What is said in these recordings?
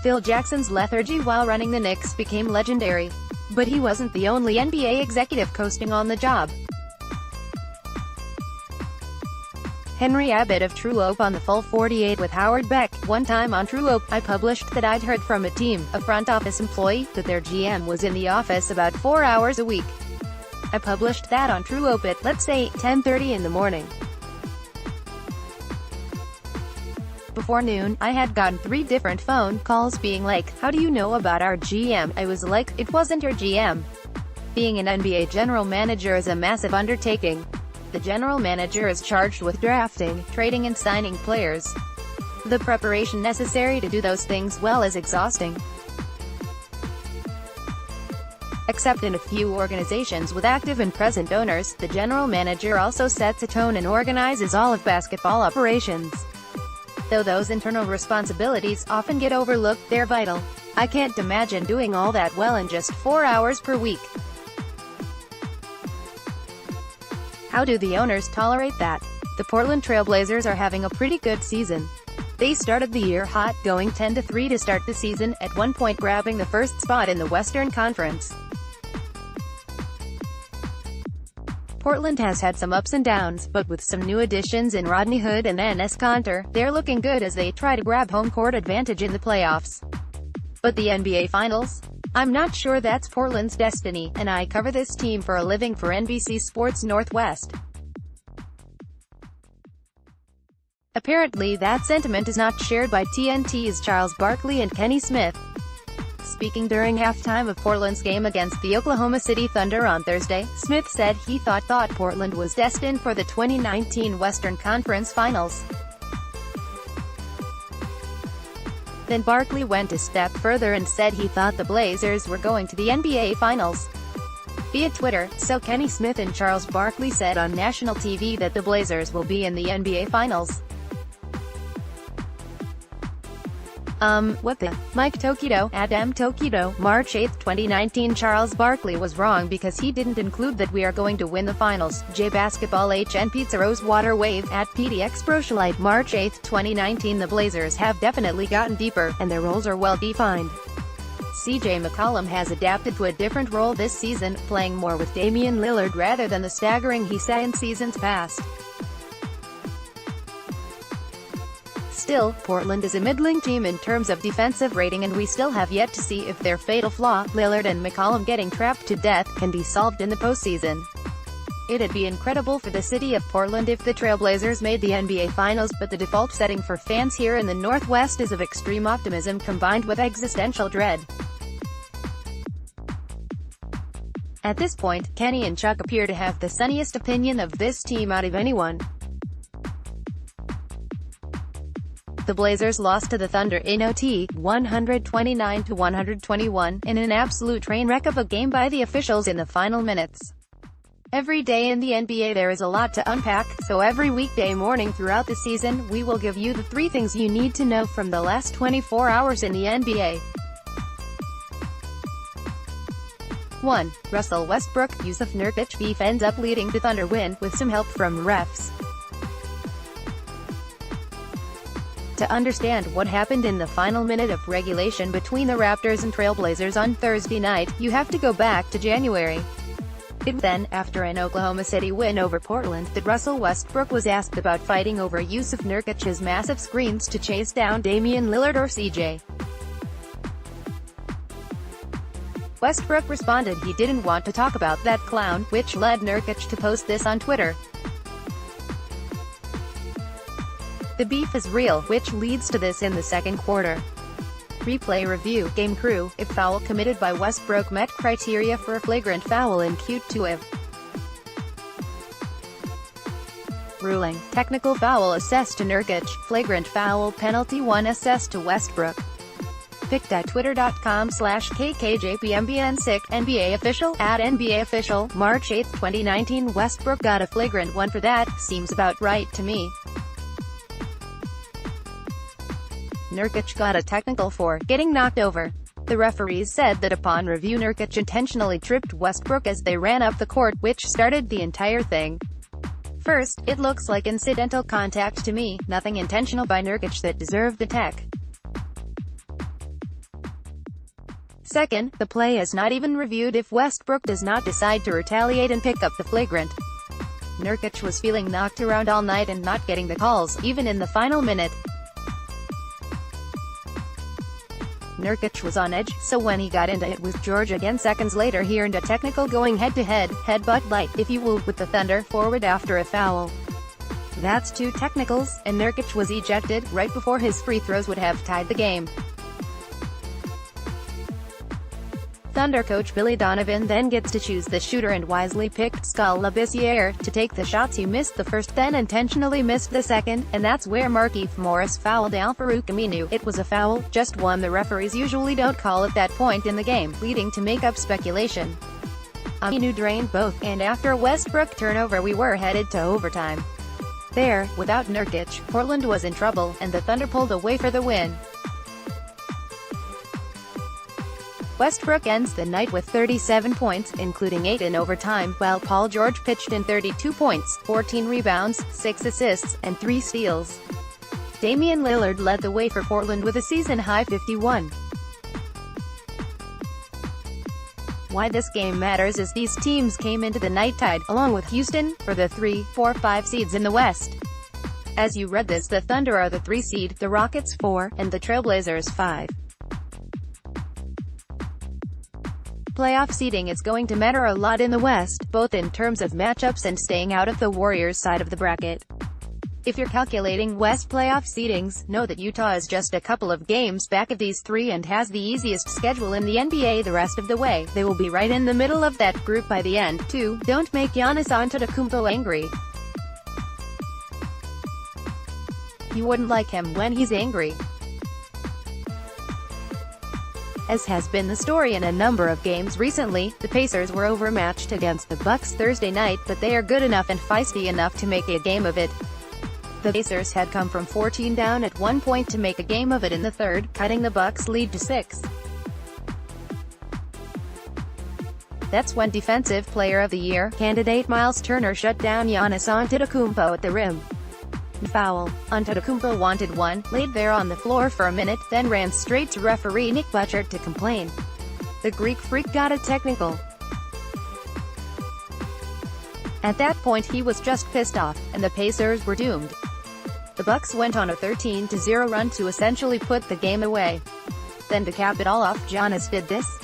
Phil Jackson's lethargy while running the Knicks became legendary. But he wasn't the only NBA executive coasting on the job. Henry Abbott of TrueHoop on the Full 48 with Howard Beck. One time on TrueHoop, I published that I'd heard from a team, a front office employee, that their GM was in the office about 4 hours a week. I published that on TrueHoop at, let's say, 10:30 in the morning. Before noon, I had gotten 3 different phone calls being like, "How do you know about our GM?" I was like, "It wasn't your GM." Being an NBA general manager is a massive undertaking. The general manager is charged with drafting, trading and signing players. The preparation necessary to do those things well is exhausting. Except in a few organizations with active and present owners, the general manager also sets a tone and organizes all of basketball operations. Though those internal responsibilities often get overlooked, they're vital. I can't imagine doing all that well in just 4 hours per week. How do the owners tolerate that? The Portland Trail Blazers are having a pretty good season. They started the year hot, going 10-3 to start the season, at one point grabbing the first spot in the Western Conference. Portland has had some ups and downs, but with some new additions in Rodney Hood and Enes Kanter, they're looking good as they try to grab home court advantage in the playoffs. But the NBA Finals? I'm not sure that's Portland's destiny, and I cover this team for a living for NBC Sports Northwest. Apparently that sentiment is not shared by TNT's Charles Barkley and Kenny Smith. Speaking during halftime of Portland's game against the Oklahoma City Thunder on Thursday, Smith said he thought Portland was destined for the 2019 Western Conference Finals. Then Barkley went a step further and said he thought the Blazers were going to the NBA Finals. Via Twitter, so Kenny Smith and Charles Barkley said on national TV that the Blazers will be in the NBA Finals. What the? Mike Tokido, Adam Tokido, March 8, 2019. Charles Barkley was wrong because he didn't include that we are going to win the finals. J Basketball HN Pizza Rosewater Wave, at PDX Proshilite, March 8, 2019. The Blazers have definitely gotten deeper, and their roles are well defined. CJ McCollum has adapted to a different role this season, playing more with Damian Lillard rather than the staggering he set in seasons past. Still, Portland is a middling team in terms of defensive rating, and we still have yet to see if their fatal flaw, Lillard and McCollum getting trapped to death, can be solved in the postseason. It'd be incredible for the city of Portland if the Trailblazers made the NBA Finals, but the default setting for fans here in the Northwest is of extreme optimism combined with existential dread. At this point, Kenny and Chuck appear to have the sunniest opinion of this team out of anyone. The Blazers lost to the Thunder in OT, 129-121, in an absolute train wreck of a game by the officials in the final minutes. Every day in the NBA there is a lot to unpack, so every weekday morning throughout the season, we will give you the 3 things you need to know from the last 24 hours in the NBA. 1. Russell Westbrook, Yusuf Nurkic beef ends up leading to Thunder win, with some help from refs. To understand what happened in the final minute of regulation between the Raptors and Trailblazers on Thursday night, you have to go back to January. It was then, after an Oklahoma City win over Portland, that Russell Westbrook was asked about fighting over Yusuf Nurkic's massive screens to chase down Damian Lillard or CJ. Westbrook responded he didn't want to talk about that clown, which led Nurkic to post this on Twitter. The beef is real, which leads to this in the second quarter. Replay review, game crew, if foul committed by Westbrook met criteria for a flagrant foul in Q2 of ruling, technical foul assessed to Nurkic, flagrant foul penalty 1 assessed to Westbrook. pic.twitter.com/kkjpmbn6, NBA official, @NBA official, March 8, 2019. Westbrook got a flagrant 1 for that, seems about right to me. Nurkic got a technical for getting knocked over. The referees said that upon review Nurkic intentionally tripped Westbrook as they ran up the court, which started the entire thing. First, it looks like incidental contact to me, nothing intentional by Nurkic that deserved the tech. Second, the play is not even reviewed if Westbrook does not decide to retaliate and pick up the flagrant. Nurkic was feeling knocked around all night and not getting the calls, even in the final minute. Nurkic was on edge, so when he got into it with George again seconds later he earned a technical going head-to-head, headbutt light, if you will, with the Thunder forward after a foul. That's 2 technicals, and Nurkic was ejected, right before his free throws would have tied the game. Thunder coach Billy Donovan then gets to choose the shooter and wisely picked Skal Labissiere to take the shots. He missed the first, then intentionally missed the second, and that's where Markieff Morris fouled Al-Farouq Aminu. It was a foul, just one. The referees usually don't call at that point in the game, leading to make-up speculation. Aminu drained both, and after a Westbrook turnover we were headed to overtime. There, without Nurkic, Portland was in trouble, and the Thunder pulled away for the win. Westbrook ends the night with 37 points, including 8 in overtime, while Paul George pitched in 32 points, 14 rebounds, 6 assists, and 3 steals. Damian Lillard led the way for Portland with a season-high 51. Why this game matters is these teams came into the night tied, along with Houston, for the 3, 4, 5 seeds in the West. As you read this, the Thunder are the 3 seed, the Rockets 4, and the Trailblazers 5. Playoff seeding is going to matter a lot in the West, both in terms of matchups and staying out of the Warriors' side of the bracket. If you're calculating West playoff seedings, know that Utah is just a couple of games back of these 3 and has the easiest schedule in the NBA the rest of the way. They will be right in the middle of that group by the end, too. Don't make Giannis Antetokounmpo angry. You wouldn't like him when he's angry. As has been the story in a number of games recently, the Pacers were overmatched against the Bucks Thursday night, but they are good enough and feisty enough to make a game of it. The Pacers had come from 14 down at one point to make a game of it in the third, cutting the Bucks' lead to 6. That's when Defensive Player of the Year candidate Miles Turner shut down Giannis Antetokounmpo at the rim. Foul. Antetokounmpo wanted one, laid there on the floor for a minute, then ran straight to referee Nick Butchert to complain. The Greek freak got a technical. At that point he was just pissed off, and the Pacers were doomed. The Bucks went on a 13-0 run to essentially put the game away. Then to cap it all off, Giannis did this.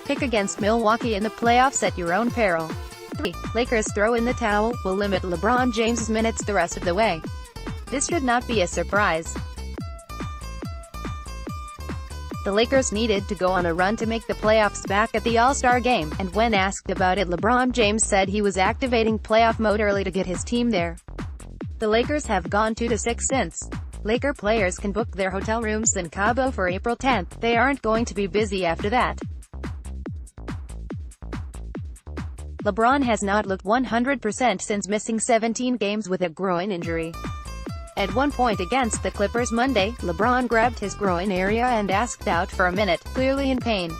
Pick against Milwaukee in the playoffs at your own peril. 3. Lakers throw in the towel, will limit LeBron James's minutes the rest of the way. This should not be a surprise. The Lakers needed to go on a run to make the playoffs back at the All-Star game, and when asked about it LeBron James said he was activating playoff mode early to get his team there. The Lakers have gone 2-6 since. Laker players can book their hotel rooms in Cabo for April 10th. They aren't going to be busy after that. LeBron has not looked 100% since missing 17 games with a groin injury. At one point against the Clippers Monday, LeBron grabbed his groin area and asked out for a minute, clearly in pain.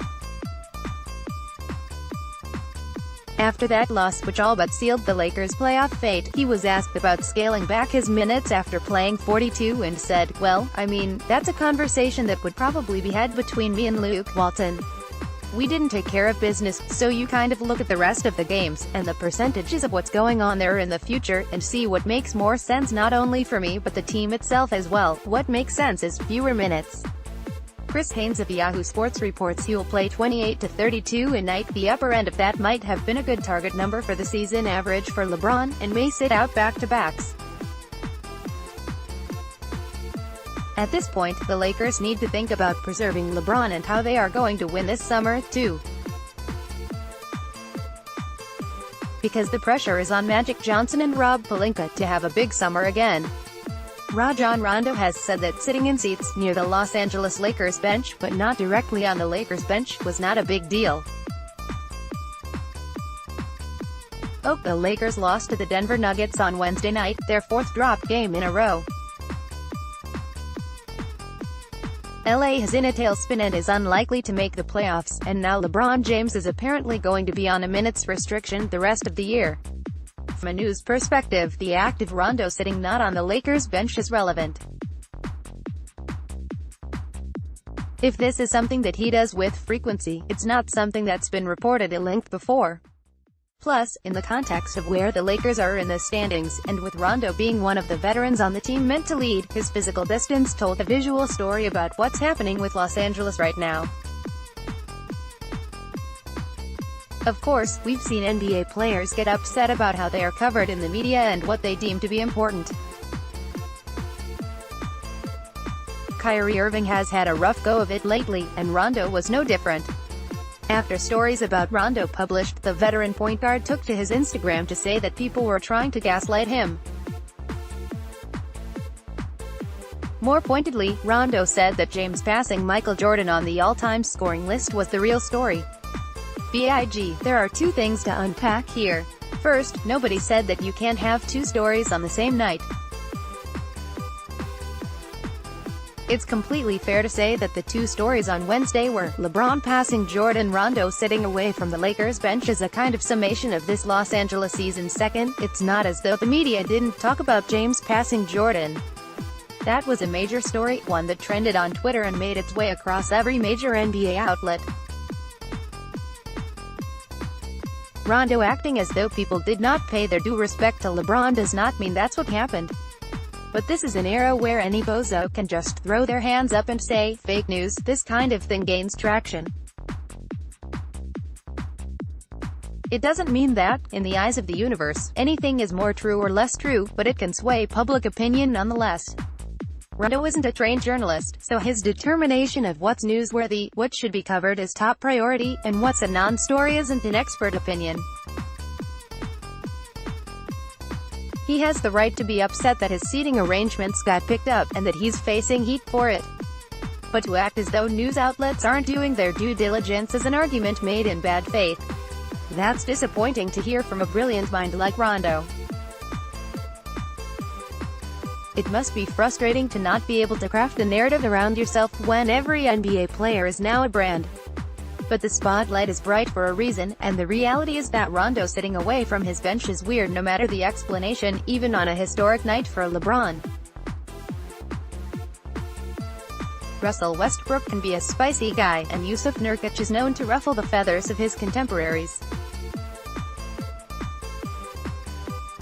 After that loss, which all but sealed the Lakers' playoff fate, he was asked about scaling back his minutes after playing 42 and said, "Well, I mean, that's a conversation that would probably be had between me and Luke Walton. We didn't take care of business, so you kind of look at the rest of the games, and the percentages of what's going on there in the future, and see what makes more sense not only for me but the team itself as well. What makes sense is fewer minutes." Chris Haynes of Yahoo Sports reports he will play 28 to 32 a night. The upper end of that might have been a good target number for the season average for LeBron, and may sit out back-to-backs. At this point, the Lakers need to think about preserving LeBron and how they are going to win this summer, too. Because the pressure is on Magic Johnson and Rob Pelinka to have a big summer again. Rajon Rondo has said that sitting in seats near the Los Angeles Lakers bench, but not directly on the Lakers bench, was not a big deal. The Lakers lost to the Denver Nuggets on Wednesday night, their 4th drop game in a row. LA is in a tailspin and is unlikely to make the playoffs, and now LeBron James is apparently going to be on a minutes restriction the rest of the year. From a news perspective, the active Rondo sitting not on the Lakers bench is relevant. If this is something that he does with frequency, it's not something that's been reported at length before. Plus, in the context of where the Lakers are in the standings, and with Rondo being one of the veterans on the team meant to lead, his physical distance told a visual story about what's happening with Los Angeles right now. Of course, we've seen NBA players get upset about how they are covered in the media and what they deem to be important. Kyrie Irving has had a rough go of it lately, and Rondo was no different. After stories about Rondo published, the veteran point guard took to his Instagram to say that people were trying to gaslight him. More pointedly, Rondo said that James passing Michael Jordan on the all-time scoring list was the real story. Big, there are two things to unpack here. First, nobody said that you can't have two stories on the same night. It's completely fair to say that the two stories on Wednesday were LeBron passing Jordan, Rondo sitting away from the Lakers bench as a kind of summation of this Los Angeles season. Second, it's not as though the media didn't talk about James passing Jordan. That was a major story, one that trended on Twitter and made its way across every major NBA outlet. Rondo acting as though people did not pay their due respect to LeBron does not mean that's what happened. But this is an era where any bozo can just throw their hands up and say, fake news. This kind of thing gains traction. It doesn't mean that, in the eyes of the universe, anything is more true or less true, but it can sway public opinion nonetheless. Rondo isn't a trained journalist, so his determination of what's newsworthy, what should be covered is top priority, and what's a non-story isn't an expert opinion. He has the right to be upset that his seating arrangements got picked up, and that he's facing heat for it. But to act as though news outlets aren't doing their due diligence is an argument made in bad faith. That's disappointing to hear from a brilliant mind like Rondo. It must be frustrating to not be able to craft a narrative around yourself when every NBA player is now a brand. But the spotlight is bright for a reason, and the reality is that Rondo sitting away from his bench is weird no matter the explanation, even on a historic night for LeBron. Russell Westbrook can be a spicy guy, and Jusuf Nurkic is known to ruffle the feathers of his contemporaries.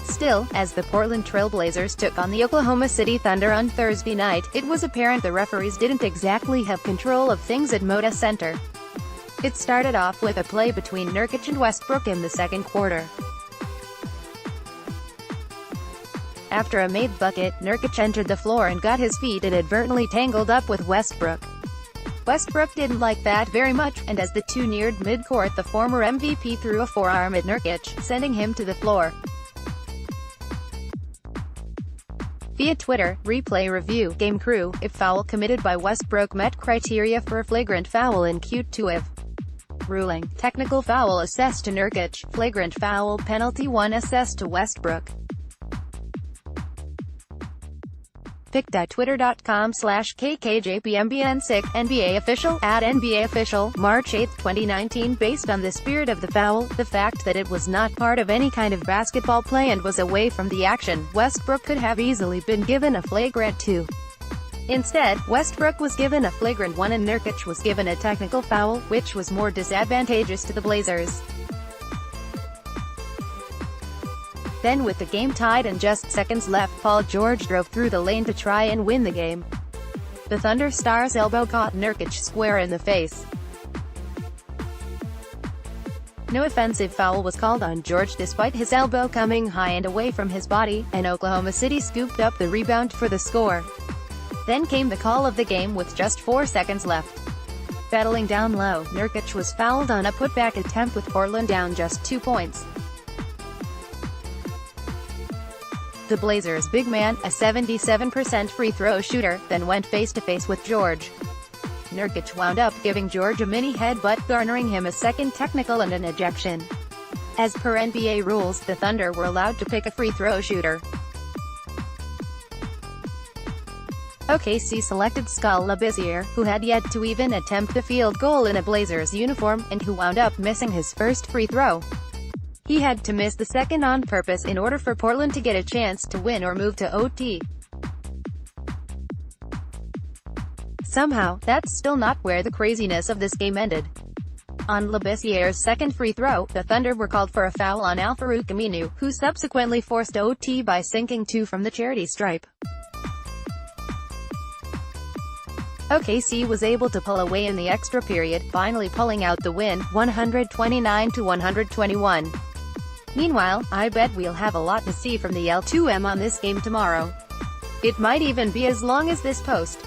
Still, as the Portland Trail Blazers took on the Oklahoma City Thunder on Thursday night, it was apparent the referees didn't exactly have control of things at Moda Center. It started off with a play between Nurkic and Westbrook in the second quarter. After a made bucket, Nurkic entered the floor and got his feet inadvertently tangled up with Westbrook. Westbrook didn't like that very much, and as the two neared midcourt, the former MVP threw a forearm at Nurkic, sending him to the floor. Via Twitter, replay review, game crew, if foul committed by Westbrook met criteria for a flagrant foul in Q2 ruling, technical foul assessed to Nurkic, flagrant foul penalty 1 assessed to Westbrook. pic.twitter.com/kkjpmbn6, NBA official, @NBA official, March 8, 2019. Based on the spirit of the foul, the fact that it was not part of any kind of basketball play and was away from the action, Westbrook could have easily been given a flagrant 2. Instead, Westbrook was given a flagrant 1 and Nurkic was given a technical foul, which was more disadvantageous to the Blazers. Then with the game tied and just seconds left, Paul George drove through the lane to try and win the game. The Thunder star's elbow caught Nurkic square in the face. No offensive foul was called on George despite his elbow coming high and away from his body, and Oklahoma City scooped up the rebound for the score. Then came the call of the game with just 4 seconds left. Battling down low, Nurkic was fouled on a putback attempt with Portland down just 2 points. The Blazers' big man, a 77% free throw shooter, then went face-to-face with George. Nurkic wound up giving George a mini headbutt, garnering him a second technical and an ejection. As per NBA rules, the Thunder were allowed to pick a free throw shooter. OKC selected Skal Labissiere, who had yet to even attempt a field goal in a Blazers uniform, and who wound up missing his first free throw. He had to miss the second on purpose in order for Portland to get a chance to win or move to OT. Somehow, that's still not where the craziness of this game ended. On Labissiere's second free throw, the Thunder were called for a foul on Al-Farouq Aminu, who subsequently forced OT by sinking two from the charity stripe. OKC was able to pull away in the extra period, finally pulling out the win, 129-121. Meanwhile, I bet we'll have a lot to see from the L2M on this game tomorrow. It might even be as long as this post.